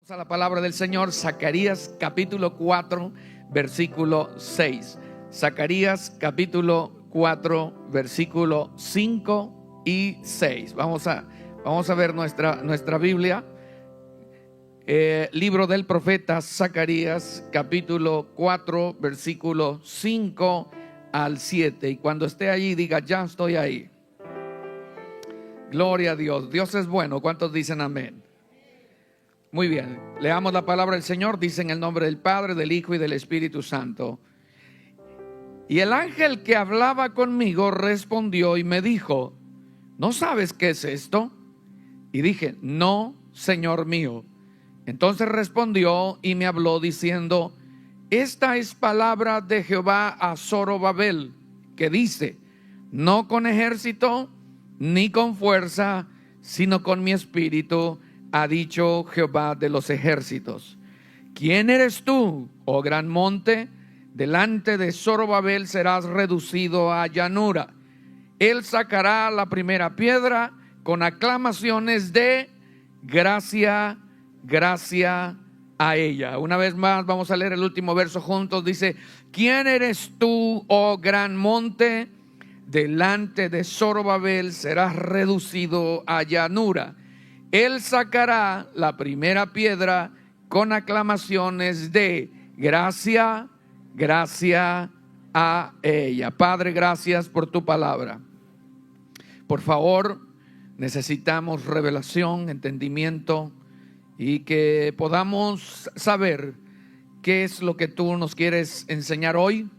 A la palabra del Señor, Zacarías capítulo 4, versículo 6. Zacarías capítulo 4, versículo 5 y 6. Vamos a ver nuestra Biblia. Libro del profeta Zacarías capítulo 4, versículo 5 al 7. Y cuando esté allí, diga: ya estoy ahí. Gloria a Dios. Dios es bueno. ¿Cuántos dicen amén? Muy bien, leamos la palabra del Señor. Dice: en el nombre del Padre, del Hijo y del Espíritu Santo. Y el ángel que hablaba conmigo respondió y me dijo: ¿no sabes qué es esto? Y dije: no, Señor mío. Entonces respondió y me habló diciendo: esta es palabra de Jehová a Zorobabel, que dice: no con ejército ni con fuerza, sino con mi espíritu, ha dicho Jehová de los ejércitos. ¿Quién eres tú, oh gran monte? Delante de Zorobabel serás reducido a llanura. Él sacará la primera piedra con aclamaciones de gracia, gracia a ella. Una vez más vamos a leer el último verso juntos. Dice: ¿quién eres tú, oh gran monte? Delante de Zorobabel serás reducido a llanura. Él sacará la primera piedra con aclamaciones de gracia, gracia a ella. Padre, gracias por tu palabra. Por favor, necesitamos revelación, entendimiento, y que podamos saber qué es lo que tú nos quieres enseñar hoy,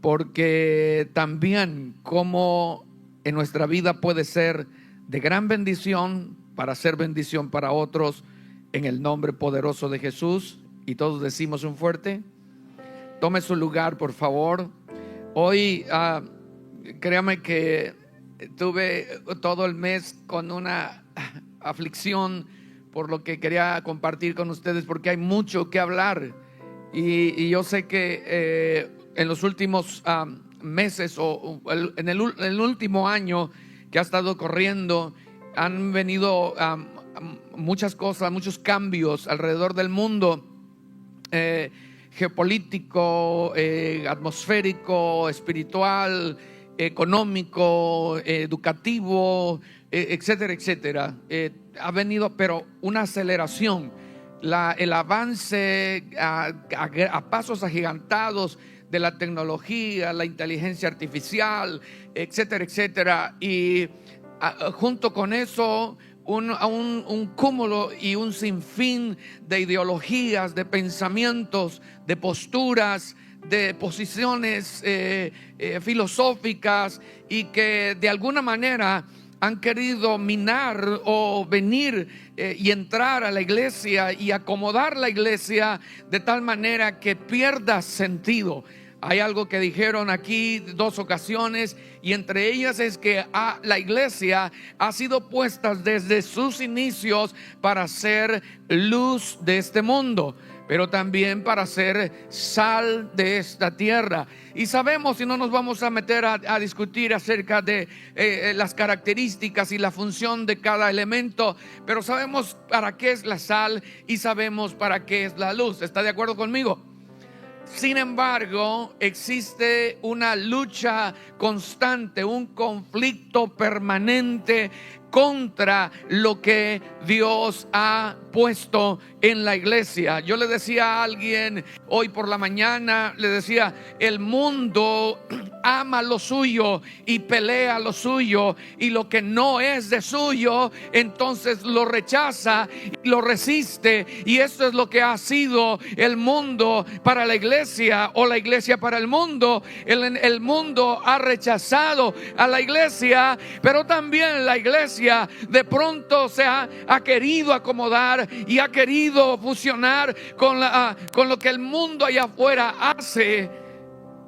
porque también como en nuestra vida puede ser de gran bendición para ser bendición para otros, en el nombre poderoso de Jesús. Y todos decimos un fuerte: tome su lugar, por favor. Hoy créame que tuve todo el mes con una aflicción por lo que quería compartir con ustedes, porque hay mucho que hablar. Y yo sé que en los últimos meses o en el último año que ha estado corriendo, han venido muchas cosas, muchos cambios alrededor del mundo, geopolítico, atmosférico, espiritual, económico, educativo, etcétera, etcétera. Ha venido, pero una aceleración, el avance a pasos agigantados de la tecnología, la inteligencia artificial, etcétera, etcétera. Y junto con eso, un cúmulo y un sinfín de ideologías, de pensamientos, de posturas, de posiciones filosóficas, y que de alguna manera han querido minar o venir y entrar a la iglesia y acomodar la iglesia de tal manera que pierda sentido. Hay algo que dijeron aquí 2 ocasiones, y entre ellas es que la iglesia ha sido puesta desde sus inicios para ser luz de este mundo, pero también para ser sal de esta tierra. Y sabemos, y no nos vamos a meter a discutir acerca de las características y la función de cada elemento, pero sabemos para qué es la sal y sabemos para qué es la luz. ¿Está de acuerdo conmigo? Sin embargo, existe una lucha constante, un conflicto permanente contra lo que Dios ha puesto en la iglesia. Yo le decía a alguien hoy por la mañana, le decía: el mundo ama lo suyo y pelea lo suyo, y lo que no es de suyo, entonces lo rechaza y lo resiste. Y esto es lo que ha sido el mundo para la iglesia, o la iglesia para el mundo. El mundo ha rechazado a la iglesia, pero también la iglesia de pronto se ha querido acomodar y ha querido fusionar con lo que el mundo allá afuera hace.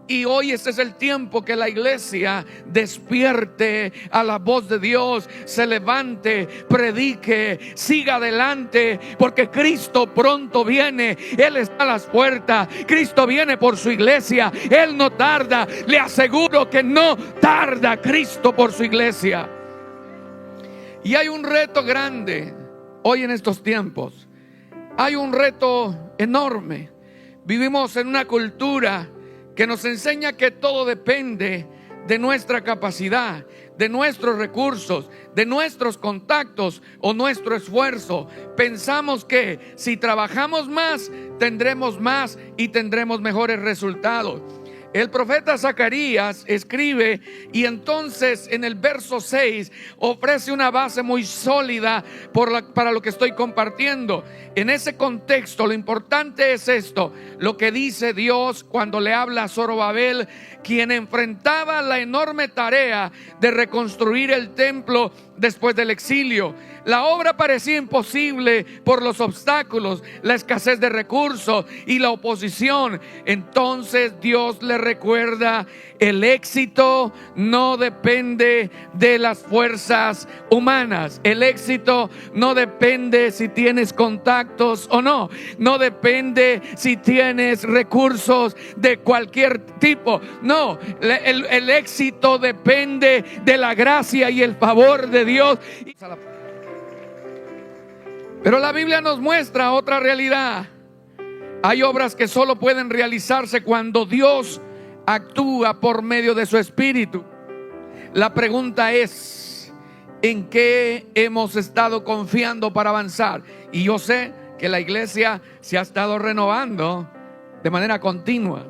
Y hoy este es el tiempo que la iglesia despierte a la voz de Dios, se levante, predique, siga adelante, porque Cristo pronto viene. Él está a las puertas. Cristo viene por su iglesia. Él no tarda. Le aseguro que no tarda Cristo por su iglesia. Y hay un reto grande hoy en estos tiempos. hay un reto enorme. Vivimos en una cultura que nos enseña que todo depende de nuestra capacidad, de nuestros recursos, de nuestros contactos o nuestro esfuerzo. Pensamos que si trabajamos más, tendremos más y tendremos mejores resultados. El profeta Zacarías escribe y entonces en el verso 6 ofrece una base muy sólida para lo que estoy compartiendo. En ese contexto lo importante es esto, lo que dice Dios cuando le habla a Zorobabel, quien enfrentaba la enorme tarea de reconstruir el templo después del exilio. La obra parecía imposible por los obstáculos, la escasez de recursos y la oposición. Entonces Dios le recuerda: el éxito no depende de las fuerzas humanas. El éxito no depende si tienes contactos o no. No depende si tienes recursos de cualquier tipo. No, el éxito depende de la gracia y el favor de Dios. Pero la Biblia nos muestra otra realidad. Hay obras que solo pueden realizarse cuando Dios actúa por medio de su Espíritu. La pregunta es: ¿en qué hemos estado confiando para avanzar? Y yo sé que la iglesia se ha estado renovando de manera continua,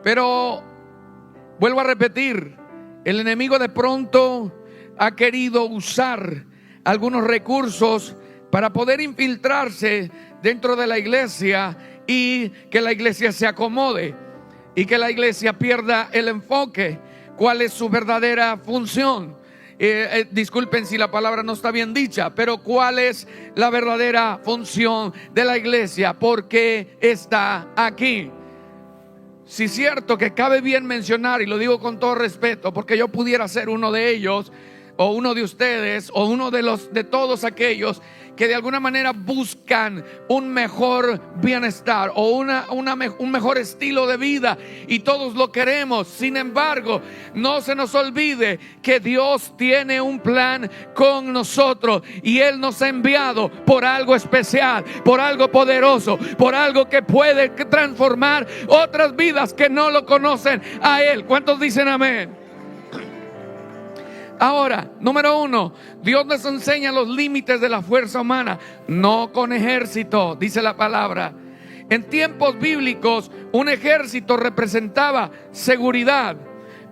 pero vuelvo a repetir, el enemigo de pronto ha querido usar algunos recursos para poder infiltrarse dentro de la iglesia y que la iglesia se acomode y que la iglesia pierda el enfoque. ¿Cuál es su verdadera función? Disculpen si la palabra no está bien dicha, pero ¿cuál es la verdadera función de la iglesia? ¿Por qué está aquí? Sí, es cierto que cabe bien mencionar, y lo digo con todo respeto, porque yo pudiera ser uno de ellos, o uno de ustedes, o uno de todos aquellos que de alguna manera buscan un mejor bienestar o un mejor estilo de vida, y todos lo queremos. Sin embargo, no se nos olvide que Dios tiene un plan con nosotros, y Él nos ha enviado por algo especial, por algo poderoso, por algo que puede transformar otras vidas que no lo conocen a Él. ¿Cuántos dicen amén? Ahora, número 1, Dios nos enseña los límites de la fuerza humana, no con ejército, dice la palabra. En tiempos bíblicos, un ejército representaba seguridad,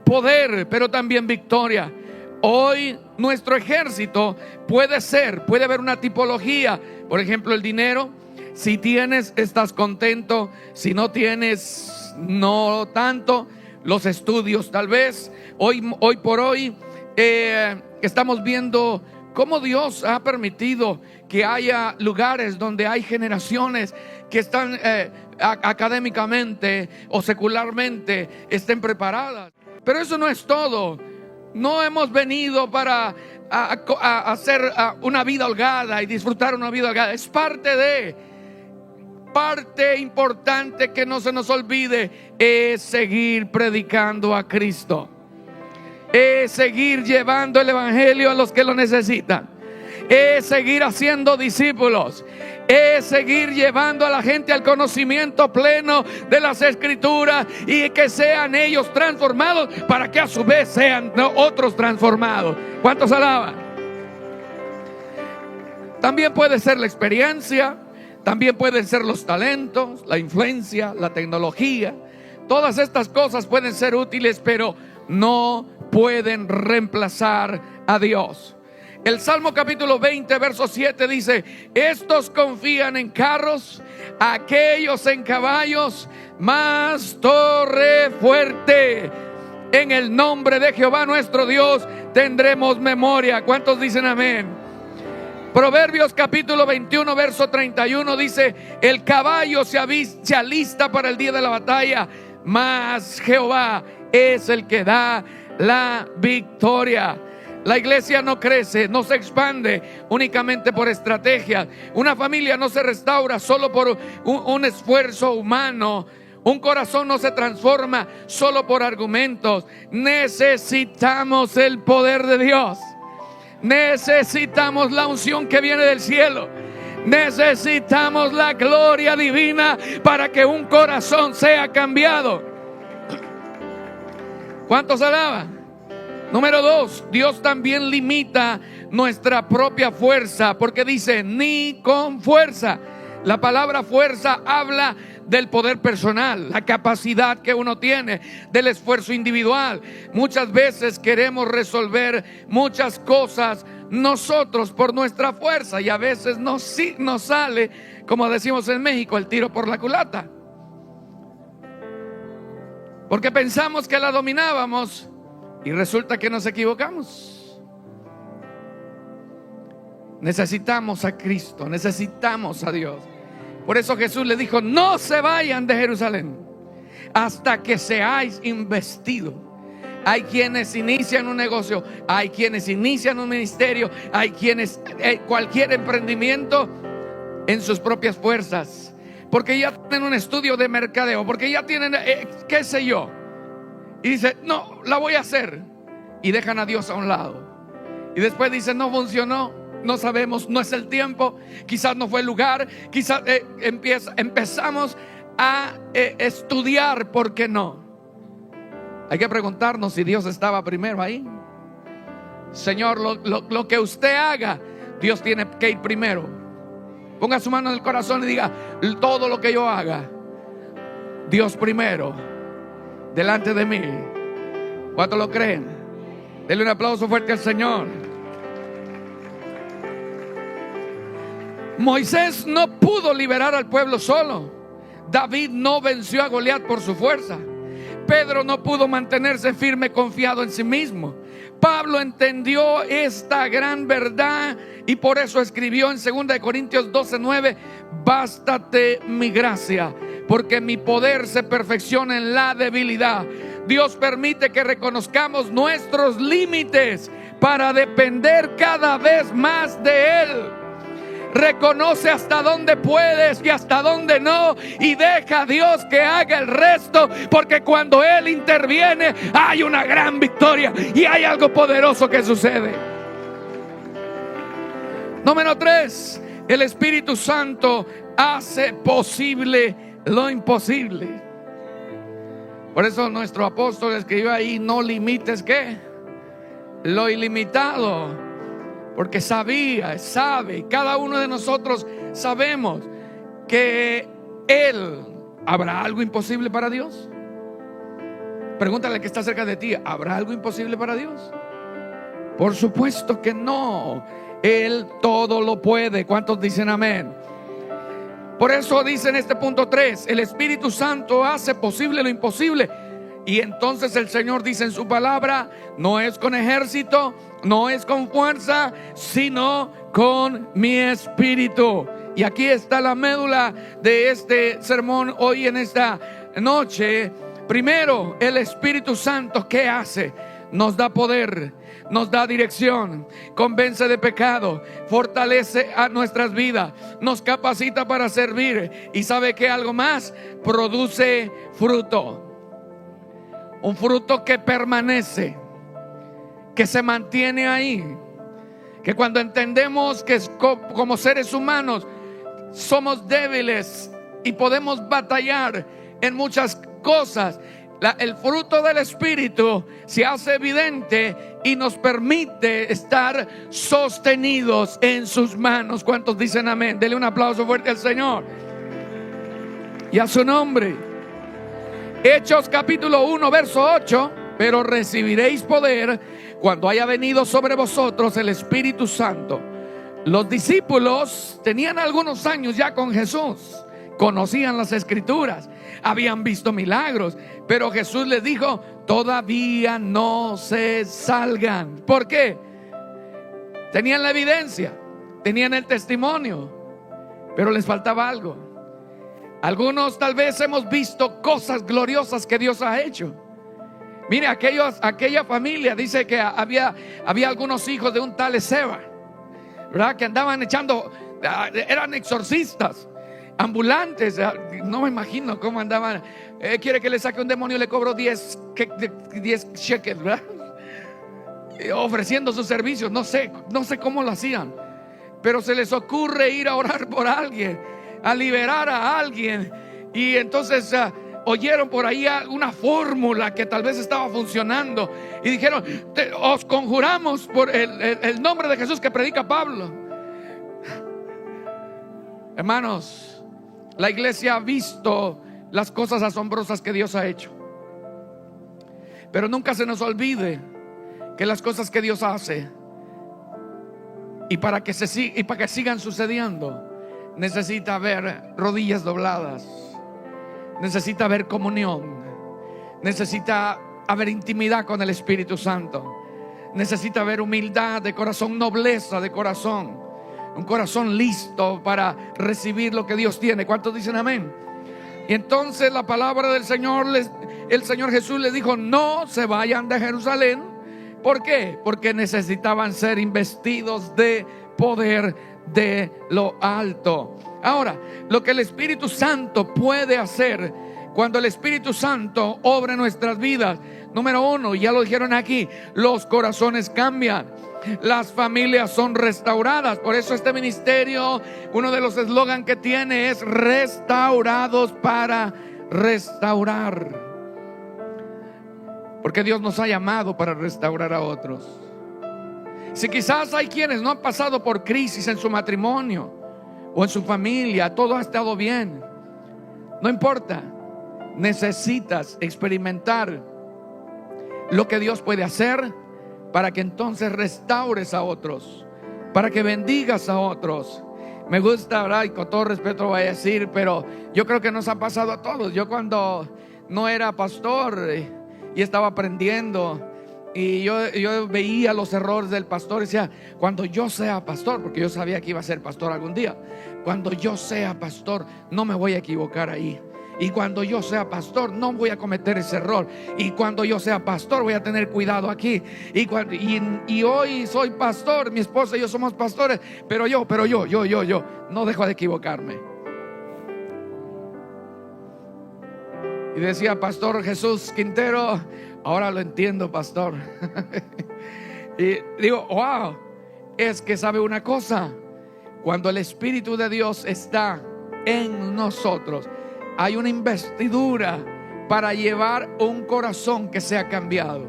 poder, pero también victoria. Hoy nuestro ejército puede haber una tipología. Por ejemplo, el dinero. Si tienes, estás contento. Si no tienes, no tanto. Los estudios, tal vez. Hoy por hoy estamos viendo cómo Dios ha permitido que haya lugares donde hay generaciones que están académicamente o secularmente estén preparadas. Pero eso no es todo. No hemos venido para hacer una vida holgada y disfrutar una vida holgada. Es parte importante que no se nos olvide, es seguir predicando a Cristo. Es seguir llevando el evangelio a los que lo necesitan. Es seguir haciendo discípulos. Es seguir llevando a la gente al conocimiento pleno de las Escrituras, y que sean ellos transformados para que a su vez sean otros transformados. ¿Cuántos alaban? También puede ser la experiencia, también pueden ser los talentos, la influencia, la tecnología. Todas estas cosas pueden ser útiles, pero no pueden reemplazar a Dios. El Salmo capítulo 20 verso 7 dice: estos confían en carros, aquellos en caballos, mas torre fuerte. En el nombre de Jehová nuestro Dios tendremos memoria. ¿Cuántos dicen amén? Proverbios capítulo 21 verso 31 dice: el caballo se alista para el día de la batalla, mas Jehová es el que da la victoria. La iglesia no crece, no se expande únicamente por estrategias. Una familia no se restaura solo por un esfuerzo humano. Un corazón no se transforma solo por argumentos. Necesitamos el poder de Dios. Necesitamos la unción que viene del cielo. Necesitamos la gloria divina para que un corazón sea cambiado. ¿Cuántos alaban? Número 2, Dios también limita nuestra propia fuerza, porque dice ni con fuerza. La palabra fuerza habla del poder personal, la capacidad que uno tiene, del esfuerzo individual. Muchas veces queremos resolver muchas cosas nosotros por nuestra fuerza, y a veces nos sale, como decimos en México, el tiro por la culata, porque pensamos que la dominábamos y resulta que nos equivocamos. Necesitamos a Cristo, necesitamos a Dios. Por eso Jesús le dijo: no se vayan de Jerusalén hasta que seáis investidos. Hay quienes inician un negocio, hay quienes inician un ministerio, hay quienes cualquier emprendimiento en sus propias fuerzas, porque ya tienen un estudio de mercadeo, porque ya tienen qué sé yo, y dice: no, la voy a hacer, y dejan a Dios a un lado, y después dicen: no funcionó, no sabemos, no es el tiempo, quizás no fue el lugar, quizás empezamos a estudiar por qué no. Hay que preguntarnos si Dios estaba primero ahí. Señor, lo que usted haga, Dios tiene que ir primero. Ponga su mano en el corazón y diga: todo lo que yo haga, Dios primero, delante de mí. ¿Cuántos lo creen? Denle un aplauso fuerte al Señor. Moisés no pudo liberar al pueblo solo. David no venció a Goliat por su fuerza. Pedro no pudo mantenerse firme, confiado en sí mismo. Pablo entendió esta gran verdad y por eso escribió en 2 Corintios 12:9: bástate mi gracia, porque mi poder se perfecciona en la debilidad. Dios permite que reconozcamos nuestros límites para depender cada vez más de Él. Reconoce hasta dónde puedes y hasta dónde no, y deja a Dios que haga el resto, porque cuando Él interviene hay una gran victoria y hay algo poderoso que sucede. Número 3, el Espíritu Santo hace posible lo imposible. Por eso nuestro apóstol escribió ahí: no limites ¿qué? Lo ilimitado. Porque sabe, cada uno de nosotros sabemos que ¿habrá algo imposible para Dios? Pregúntale al que está cerca de ti: ¿habrá algo imposible para Dios? Por supuesto que no. Él todo lo puede. ¿Cuántos dicen amén? Por eso dice en este punto 3: el Espíritu Santo hace posible lo imposible. Y entonces el Señor dice en su palabra: no es con ejército, no es con fuerza, sino con mi espíritu. Y aquí está la médula de este sermón hoy en esta noche. Primero, el Espíritu Santo, ¿qué hace? Nos da poder, nos da dirección, convence de pecado, fortalece a nuestras vidas, nos capacita para servir. Y ¿sabe qué? Algo más, produce fruto. Un fruto que permanece, que se mantiene ahí. Que cuando entendemos que como seres humanos somos débiles y podemos batallar en muchas cosas, el fruto del Espíritu se hace evidente y nos permite estar sostenidos en sus manos. ¿Cuántos dicen amén? Dele un aplauso fuerte al Señor y a su nombre. Hechos capítulo 1 verso 8: pero recibiréis poder cuando haya venido sobre vosotros el Espíritu Santo. Los discípulos tenían algunos años ya con Jesús, conocían las Escrituras, habían visto milagros, pero Jesús les dijo: todavía no se salgan. ¿Por qué? Tenían la evidencia, tenían el testimonio, pero les faltaba algo. Algunos tal vez hemos visto cosas gloriosas que Dios ha hecho. Mire, aquella familia dice que había algunos hijos de un tal Ezeba, ¿verdad? Que andaban eran exorcistas, ambulantes. No me imagino cómo andaban. Quiere que le saque un demonio, le cobro 10 shekels, ¿verdad? Ofreciendo sus servicios. No sé cómo lo hacían. pero se les ocurre ir a orar por alguien, a liberar a alguien, y entonces oyeron por ahí una fórmula que tal vez estaba funcionando y dijeron: os conjuramos por el nombre de Jesús que predica Pablo. Hermanos, la iglesia ha visto las cosas asombrosas que Dios ha hecho, pero nunca se nos olvide que las cosas que Dios hace, y para que sigan sucediendo, necesita haber rodillas dobladas, necesita haber comunión, necesita haber intimidad con el Espíritu Santo, necesita haber humildad de corazón, nobleza de corazón, un corazón listo para recibir lo que Dios tiene. ¿Cuántos dicen amén? Y entonces la palabra del Señor, el Señor Jesús les dijo: no se vayan de Jerusalén. ¿Por qué? Porque necesitaban ser investidos de poder de lo alto. Ahora, lo que el Espíritu Santo puede hacer cuando el Espíritu Santo obra en nuestras vidas: número uno, ya lo dijeron aquí, los corazones cambian, las familias son restauradas. Por eso este ministerio, uno de los eslogans que tiene es: restaurados para restaurar. Porque Dios nos ha llamado para restaurar a otros. Si quizás hay quienes no han pasado por crisis en su matrimonio o en su familia, todo ha estado bien, no importa, necesitas experimentar lo que Dios puede hacer para que entonces restaures a otros, para que bendigas a otros. Me gusta, ¿verdad? Y con todo respeto lo voy a decir, pero yo creo que nos ha pasado a todos. Yo cuando no era pastor y estaba aprendiendo, y yo veía los errores del pastor y decía: cuando yo sea pastor, porque yo sabía que iba a ser pastor algún día, cuando yo sea pastor no me voy a equivocar ahí, y cuando yo sea pastor no voy a cometer ese error, y cuando yo sea pastor voy a tener cuidado aquí, y hoy soy pastor, mi esposa y yo somos pastores, pero yo no dejo de equivocarme. Y decía: Pastor Jesús Quintero, ahora lo entiendo, pastor. Y digo: wow, es que sabe una cosa, cuando el Espíritu de Dios está en nosotros, hay una investidura para llevar un corazón que sea cambiado.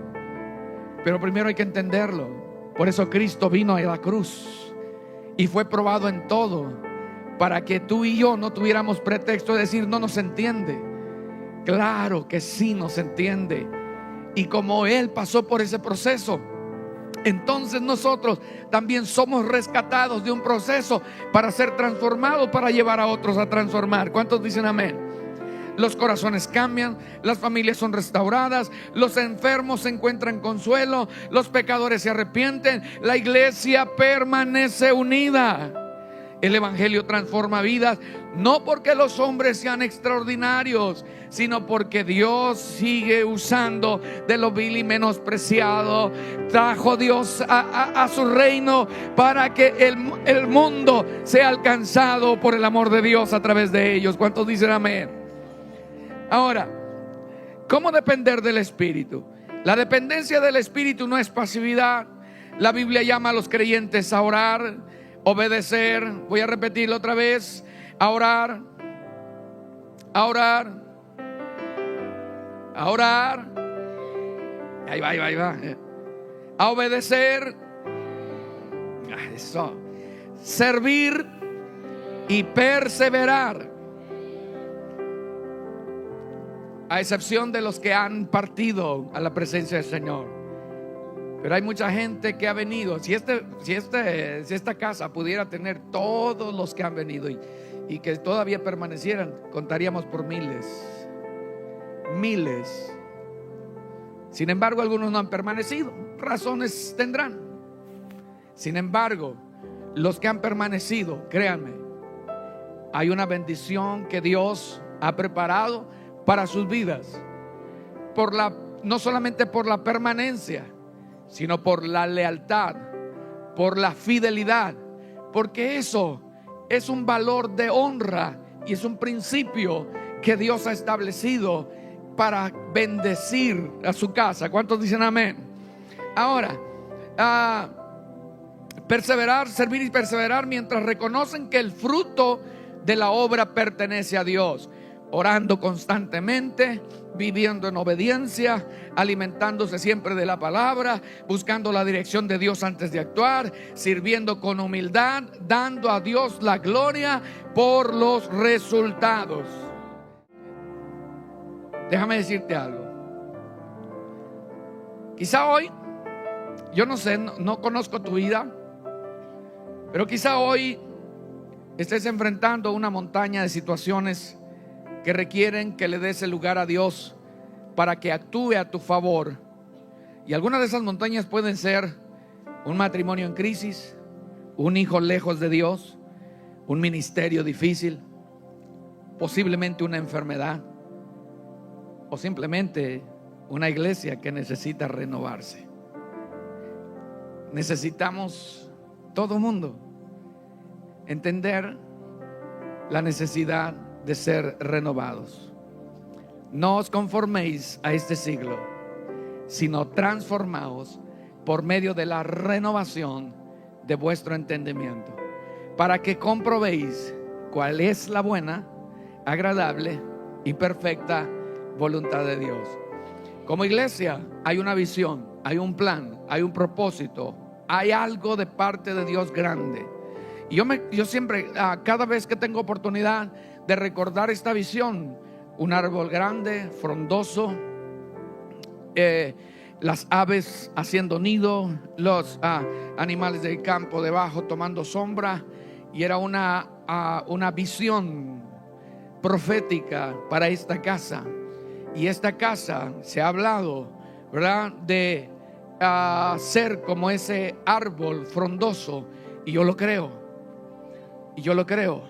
Pero primero hay que entenderlo. Por eso Cristo vino a la cruz y fue probado en todo, para que tú y yo no tuviéramos pretexto de decir: no nos entiende. Claro que sí nos entiende. Y como Él pasó por ese proceso, entonces nosotros también somos rescatados de un proceso para ser transformados, para llevar a otros a transformar. ¿Cuántos dicen amén? Los corazones cambian, las familias son restauradas, los enfermos se encuentran consuelo, los pecadores se arrepienten, la iglesia permanece unida. El evangelio transforma vidas, no porque los hombres sean extraordinarios, sino porque Dios sigue usando de lo vil y menospreciado. Trajo Dios a su reino para que el mundo sea alcanzado por el amor de Dios a través de ellos. ¿Cuántos dicen amén? Ahora, ¿cómo depender del Espíritu? La dependencia del Espíritu no es pasividad. La Biblia llama a los creyentes a orar, obedecer. Voy a repetirlo otra vez: a orar, a orar, a orar. Ahí va. A obedecer. Eso. Servir y perseverar. A excepción de los que han partido a la presencia del Señor. Pero hay mucha gente que ha venido. Si esta casa pudiera tener todos los que han venido y que todavía permanecieran, contaríamos por miles. Miles. Sin embargo, algunos no han permanecido. Razones tendrán. Sin embargo, los que han permanecido, créanme, hay una bendición que Dios ha preparado para sus vidas, no solamente por la permanencia, sino por la lealtad, por la fidelidad, porque eso es un valor de honra y es un principio que Dios ha establecido para bendecir a su casa. ¿Cuántos dicen amén? Ahora, Perseverar, servir y perseverar mientras reconocen que el fruto de la obra pertenece a Dios. Orando constantemente, viviendo en obediencia, alimentándose siempre de la palabra, buscando la dirección de Dios antes de actuar, sirviendo con humildad, dando a Dios la gloria por los resultados. Déjame decirte algo. Quizá hoy, yo no sé, no conozco tu vida, pero quizá hoy estés enfrentando una montaña de situaciones que requieren que le des el lugar a Dios para que actúe a tu favor. Y algunas de esas montañas pueden ser un matrimonio en crisis, un hijo lejos de Dios, un ministerio difícil, posiblemente una enfermedad, o simplemente una iglesia que necesita renovarse. Necesitamos, todo mundo, entender la necesidad de ser renovados. No os conforméis a este siglo, sino transformaos por medio de la renovación de vuestro entendimiento, para que comprobéis cuál es la buena, agradable y perfecta voluntad de Dios. Como iglesia hay una visión, hay un plan, hay un propósito, hay algo de parte de Dios grande. Y yo siempre, cada vez que tengo oportunidad de recordar esta visión, un árbol grande, frondoso, las aves haciendo nido, los animales del campo debajo tomando sombra, y era una visión profética para esta casa. Y esta casa se ha hablado, ¿verdad?, de ser como ese árbol frondoso, y yo lo creo. Y yo lo creo.